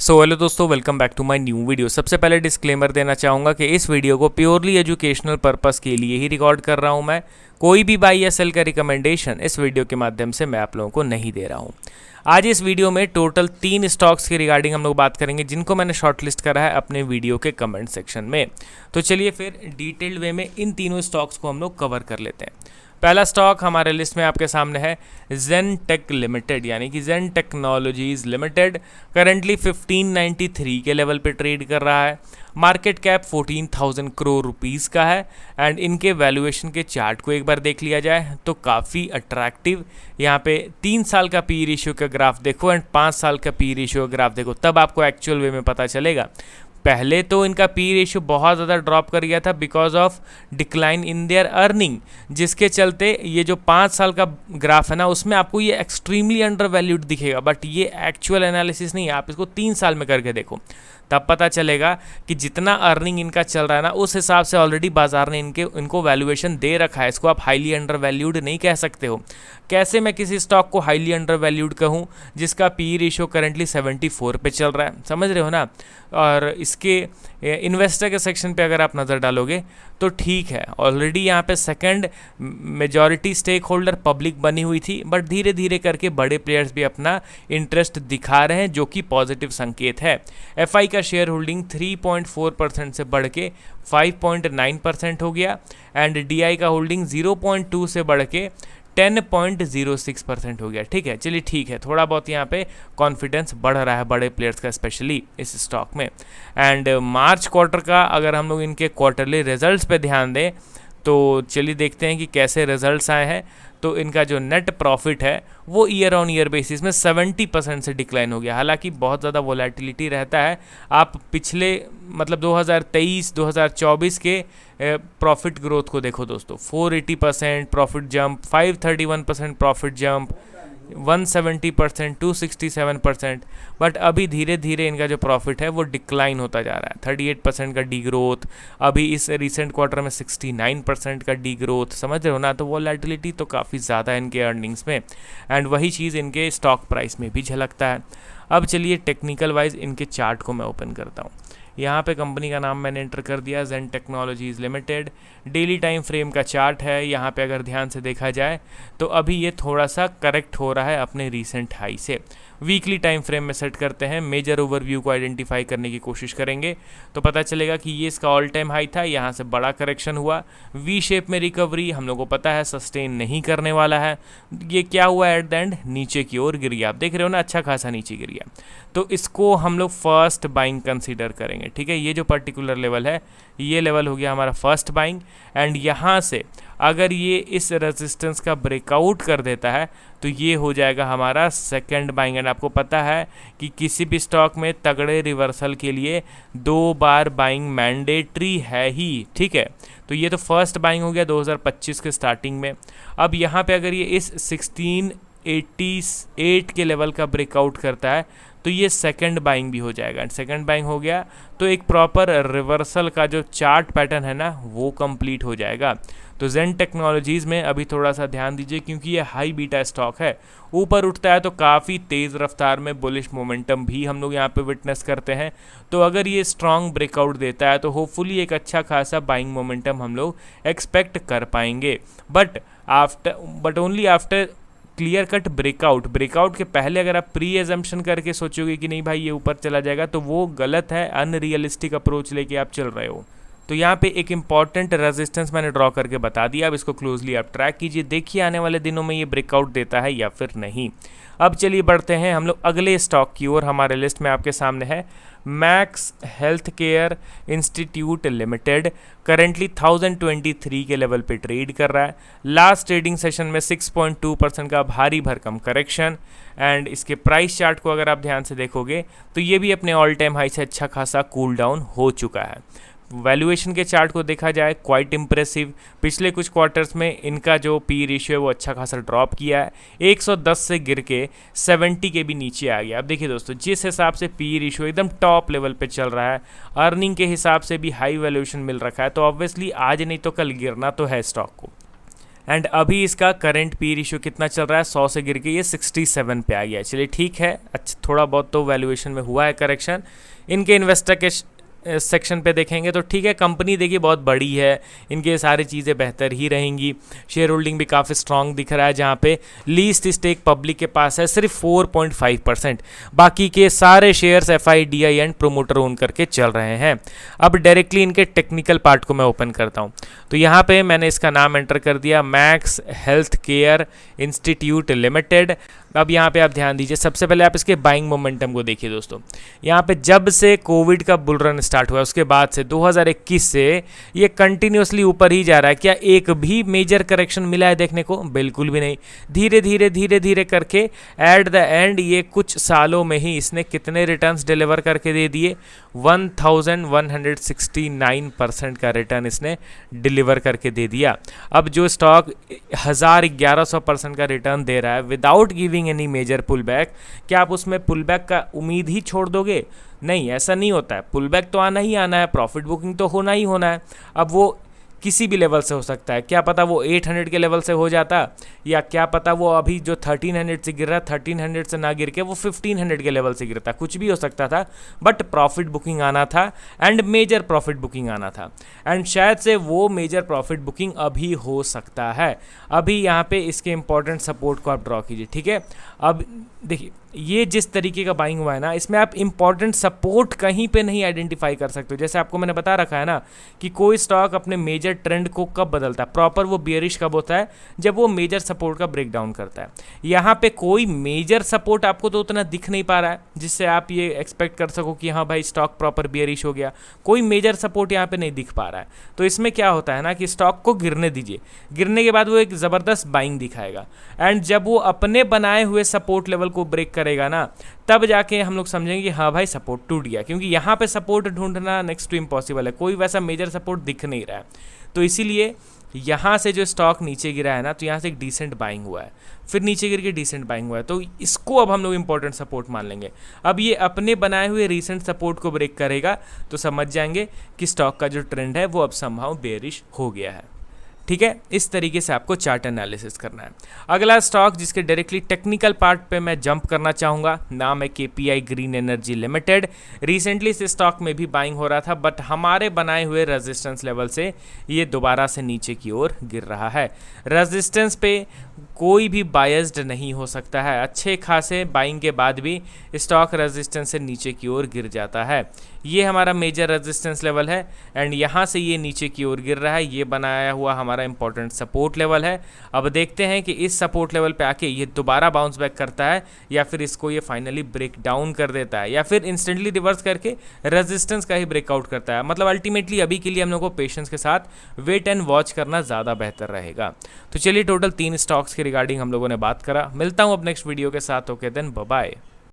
सो hello दोस्तों, welcome back to my new video. सबसे पहले डिस्क्लेमर देना चाहूँगा कि इस वीडियो को प्योरली एजुकेशनल पर्पस के लिए ही रिकॉर्ड कर रहा हूँ मैं। कोई भी बाई या सेल का रिकमेंडेशन इस वीडियो के माध्यम से मैं आप लोगों को नहीं दे रहा हूँ। आज इस वीडियो में टोटल 3 स्टॉक्स की रिगार्डिंग हम लोग बात करेंगे, जिनको मैंने शॉर्टलिस्ट करा है अपने वीडियो के कमेंट सेक्शन में। तो चलिए फिर डिटेल्ड वे में इन तीनों स्टॉक्स को हम लोग कवर कर लेते हैं। पहला स्टॉक हमारे लिस्ट में आपके सामने है जेन टेक लिमिटेड, यानी कि जेन टेक्नोलॉजीज लिमिटेड। करंटली 1593 के लेवल पे ट्रेड कर रहा है। मार्केट कैप 14,000 करोड़ रुपीस का है। एंड इनके वैल्यूएशन के चार्ट को एक बार देख लिया जाए तो काफ़ी अट्रैक्टिव। यहाँ पे 3 साल का पी रेशियो का ग्राफ देखो एंड 5 साल का पी रेशियो का ग्राफ देखो, तब आपको एक्चुअल वे में पता चलेगा। पहले तो इनका पी रेशियो बहुत ज़्यादा ड्रॉप कर गया था because of decline in their earning, जिसके चलते ये जो 5 साल का ग्राफ है ना, उसमें आपको ये एक्सट्रीमली अंडर वैल्यूड दिखेगा। बट ये एक्चुअल एनालिसिस नहीं है, आप इसको 3 साल में करके देखो, तब पता चलेगा कि जितना अर्निंग इनका चल रहा है ना, उस हिसाब से ऑलरेडी बाजार ने इनको वैल्यूएशन दे रखा है। इसको आप हाईली अंडर वैल्यूड नहीं कह सकते हो। कैसे मैं किसी स्टॉक को हाईली अंडर वैल्यूड कहूँ जिसका पी रेशियो करंटली 74 पे चल रहा है, समझ रहे हो ना। और इसके इन्वेस्टर के सेक्शन पे अगर आप नज़र डालोगे तो ठीक है, ऑलरेडी यहाँ पे second majority stake holder public बनी हुई थी, बट धीरे धीरे करके बड़े प्लेयर्स भी अपना इंटरेस्ट दिखा रहे हैं, जो कि पॉजिटिव संकेत है। एफआई का शेयर होल्डिंग 3.4% से बढ़ के 5.9% हो गया एंड डीआई का होल्डिंग 0.2 से बढ़ के 10.06% हो गया। ठीक है, चलिए ठीक है, थोड़ा बहुत यहाँ पे कॉन्फिडेंस बढ़ रहा है बड़े प्लेयर्स का, स्पेशली इस स्टॉक में। एंड मार्च क्वार्टर का अगर हम लोग इनके क्वार्टरली रिजल्ट्स पे ध्यान दें तो चलिए देखते हैं कि कैसे रिजल्ट्स आए हैं। तो इनका जो नेट प्रॉफिट है वो ईयर ऑन ईयर बेसिस में 70% से डिक्लाइन हो गया। हालांकि बहुत ज़्यादा वोलेटिलिटी रहता है। आप पिछले मतलब 2023-2024 के प्रॉफिट ग्रोथ को देखो दोस्तों, 480% profit jump, 531% profit jump, 170%, 267%। But अभी धीरे धीरे इनका जो प्रॉफिट है वो डिक्लाइन होता जा रहा है। 38% का डी ग्रोथ, अभी इस रिसेंट क्वार्टर में 69% का डी ग्रोथ, समझ रहे हो ना। तो वोलेटिलिटी तो काफ़ी ज़्यादा है इनके अर्निंग्स में एंड वही चीज़ इनके स्टॉक प्राइस में भी झलकता है। अब चलिए टेक्निकल वाइज इनके चार्ट को मैं ओपन करता हूँ। यहाँ पे कंपनी का नाम मैंने एंटर कर दिया, Zen technologies limited. Daily time frame का चार्ट है। यहाँ पे अगर ध्यान से देखा जाए तो अभी ये थोड़ा सा करेक्ट हो रहा है अपने रीसेंट हाई से। वीकली टाइम फ्रेम में सेट करते हैं, मेजर ओवरव्यू को आइडेंटिफाई करने की कोशिश करेंगे तो पता चलेगा कि ये इसका ऑल टाइम हाई था, यहाँ से बड़ा करेक्शन हुआ। वी शेप में रिकवरी हम लोग को पता है सस्टेन नहीं करने वाला है। ये क्या हुआ, एट द एंड नीचे की ओर गिर गया। आप देख रहे हो ना, अच्छा खासा नीचे गिर गया। तो इसको हम लोग फर्स्ट बाइंग कंसीडर करेंगे। ठीक है, ये जो पर्टिकुलर लेवल है, ये लेवल हो गया हमारा फर्स्ट बाइंग। एंड यहाँ से अगर ये इस रेजिस्टेंस का ब्रेकआउट कर देता है तो ये हो जाएगा हमारा सेकंड बाइंग। एंड आपको पता है कि किसी भी स्टॉक में तगड़े रिवर्सल के लिए 2 बार बाइंग मैंडेटरी है ही। ठीक है, तो ये तो फर्स्ट बाइंग हो गया 2025 के स्टार्टिंग में। अब यहाँ पे अगर ये इस 1688 के लेवल का ब्रेकआउट करता है तो ये सेकंड बाइंग भी हो जाएगा। एंड सेकंड बाइंग हो गया तो एक प्रॉपर रिवर्सल का जो चार्ट पैटर्न है ना, वो कंप्लीट हो जाएगा। तो जेन टेक्नोलॉजीज़ में अभी थोड़ा सा ध्यान दीजिए, क्योंकि ये हाई बीटा स्टॉक है। ऊपर उठता है तो काफ़ी तेज़ रफ्तार में बुलिश मोमेंटम भी हम लोग यहाँ पे विटनेस करते हैं। तो अगर ये स्ट्रॉन्ग ब्रेकआउट देता है तो होपफुली एक अच्छा खासा बाइंग मोमेंटम हम लोग एक्सपेक्ट कर पाएंगे। But only after clear cut breakout के पहले अगर आप प्री एजम्पशन करके सोचोगे कि नहीं भाई ये ऊपर चला जाएगा, तो वो गलत है, अनरियलिस्टिक अप्रोच लेके आप चल रहे हो। तो यहाँ पे एक इंपॉर्टेंट रेजिस्टेंस मैंने ड्रॉ करके बता दिया। अब इसको क्लोजली आप ट्रैक कीजिए, देखिए आने वाले दिनों में ये ब्रेकआउट देता है या फिर नहीं। अब चलिए बढ़ते हैं हम लोग अगले स्टॉक की ओर। हमारे लिस्ट में आपके सामने है max health care institute limited. Currently 1023 के लेवल पे ट्रेड कर रहा है। लास्ट ट्रेडिंग सेशन में 6.2% का भारी भरकम करेक्शन। एंड इसके प्राइस चार्ट को अगर आप ध्यान से देखोगे तो ये भी अपने ऑल टाइम हाई से अच्छा खासा कूल डाउन हो चुका है। वैल्यूएशन के चार्ट को देखा जाए क्वाइट इम्प्रेसिव। पिछले कुछ क्वार्टर्स में इनका जो पी रेशियो है वो अच्छा खासा ड्रॉप किया है, 110 से गिर के 70 के भी नीचे आ गया। अब देखिए दोस्तों, जिस हिसाब से पी रेशियो एकदम टॉप लेवल पे चल रहा है, अर्निंग के हिसाब से भी हाई वैल्यूएशन मिल रखा है, तो ऑब्वियसली आज नहीं तो कल गिरना तो है स्टॉक को। एंड अभी इसका करंट पी रेशियो कितना चल रहा है, 100 से गिर के ये 67 पे आ गया है। चलिए ठीक है, अच्छा थोड़ा बहुत तो वैल्यूएशन में हुआ है करेक्शन। इनके इन्वेस्टर के सेक्शन पे देखेंगे तो ठीक है, कंपनी देखिए बहुत बड़ी है, इनके सारी चीज़ें बेहतर ही रहेंगी। शेयर होल्डिंग भी काफ़ी स्ट्रांग दिख रहा है, जहाँ पे लीस्ट स्टेक पब्लिक के पास है सिर्फ 4.5%, बाकी के सारे shares FIDI and promoter own करके चल रहे हैं। अब डायरेक्टली इनके टेक्निकल पार्ट को मैं ओपन करता हूँ, तो यहाँ पे मैंने इसका नाम एंटर कर दिया, max health care institute limited. अब यहाँ पे आप ध्यान दीजिए, सबसे पहले आप इसके बाइंग मोमेंटम को देखिए दोस्तों। यहाँ पे जब से कोविड का बुल रन स्टार्ट हुआ उसके बाद से 2021 से ये कंटिन्यूसली ऊपर ही जा रहा है। क्या एक भी मेजर करेक्शन मिला है देखने को? बिल्कुल भी नहीं। धीरे धीरे धीरे धीरे करके एट द एंड ये कुछ सालों में ही इसने कितने रिटर्न्स डिलीवर करके दे दिए, 1169% का रिटर्न इसने डिलीवर करके दे दिया। अब जो स्टॉक 1100% का रिटर्न दे रहा है without giving any major pull back, क्या आप उसमें पुल बैक का उम्मीद ही छोड़ दोगे? नहीं, ऐसा नहीं होता है। पुल बैक तो आना ही आना है, प्रॉफिट बुकिंग तो होना ही होना है। अब वो किसी भी लेवल से हो सकता है, क्या पता वो 800 के लेवल से हो जाता, या क्या पता वो अभी जो 1300 से गिर रहा है 1300 से ना गिर के वो 1500 के लेवल से गिरता, कुछ भी हो सकता था। बट प्रॉफिट बुकिंग आना था एंड मेजर प्रॉफिट बुकिंग आना था, एंड शायद से वो मेजर प्रॉफिट बुकिंग अभी हो सकता है। अभी यहाँ पे इसके इंपॉर्टेंट सपोर्ट को आप ड्रॉ कीजिए, ठीक है। अब देखिए ये जिस तरीके का बाइंग हुआ है ना, इसमें आप इंपॉर्टेंट सपोर्ट कहीं पे नहीं आइडेंटिफाई कर सकते हो। जैसे आपको मैंने बता रखा है ना कि कोई स्टॉक अपने मेजर ट्रेंड को कब बदलता है, प्रॉपर वो बियरिश कब होता है, जब वो मेजर सपोर्ट का ब्रेक डाउन करता है। यहाँ पे कोई मेजर सपोर्ट आपको तो उतना दिख नहीं पा रहा है जिससे आप ये एक्सपेक्ट कर सको कि हाँ भाई स्टॉक प्रॉपर बियरिश हो गया। कोई मेजर सपोर्ट यहाँ पे नहीं दिख पा रहा है। तो इसमें क्या होता है ना कि स्टॉक को गिरने दीजिए, गिरने के बाद वो एक ज़बरदस्त बाइंग दिखाएगा, एंड जब वो अपने बनाए हुए सपोर्ट लेवल को ब्रेक करेगा ना, तब जाके हम लोग समझेंगे कि हाँ भाई सपोर्ट टूट गया, क्योंकि यहाँ पे सपोर्ट ढूंढना नेक्स्ट टू इम्पॉसिबल है। कोई वैसा मेजर सपोर्ट दिख नहीं रहा है। तो इसीलिए यहाँ से जो स्टॉक नीचे गिरा है ना, तो यहाँ से एक डिसेंट बाइंग हुआ है, फिर नीचे गिर के डिसेंट बाइंग हुआ है, तो इसको अब हम लोग इंपॉर्टेंट सपोर्ट मान लेंगे। अब ये अपने बनाए हुए रिसेंट सपोर्ट को ब्रेक करेगा तो समझ जाएंगे कि स्टॉक का जो ट्रेंड है वो अब समहाउ बेयरिश हो गया है, ठीक है। इस तरीके से आपको चार्ट एनालिसिस करना है। अगला स्टॉक जिसके डायरेक्टली टेक्निकल पार्ट पे मैं जंप करना चाहूँगा, नाम है KPI green energy limited. Recently इस स्टॉक में भी बाइंग हो रहा था, बट हमारे बनाए हुए रेजिस्टेंस लेवल से ये दोबारा से नीचे की ओर गिर रहा है। रेजिस्टेंस पे कोई भी बायस्ड नहीं हो सकता है। अच्छे खासे बाइंग के बाद भी स्टॉक रेजिस्टेंस से नीचे की ओर गिर जाता है। ये हमारा मेजर रेजिस्टेंस लेवल है, एंड यहाँ से ये नीचे की ओर गिर रहा है। ये बनाया हुआ हमारा इंपॉर्टेंट सपोर्ट लेवल है। अब देखते हैं कि इस सपोर्ट लेवल पे आके ये दोबारा बाउंस बैक करता है, या फिर इसको ये फाइनली ब्रेक डाउन कर देता है, या फिर इंस्टेंटली रिवर्स करके रेजिस्टेंस का ही ब्रेकआउट करता है। मतलब अल्टीमेटली अभी के लिए हम लोग को पेशेंस के साथ वेट एंड वॉच करना ज़्यादा बेहतर रहेगा। तो चलिए टोटल 3 स्टॉक्स के रिगार्डिंग हम लोगों ने बात करा। मिलता हूँ अब नेक्स्ट वीडियो के साथ। Okay then, bye bye.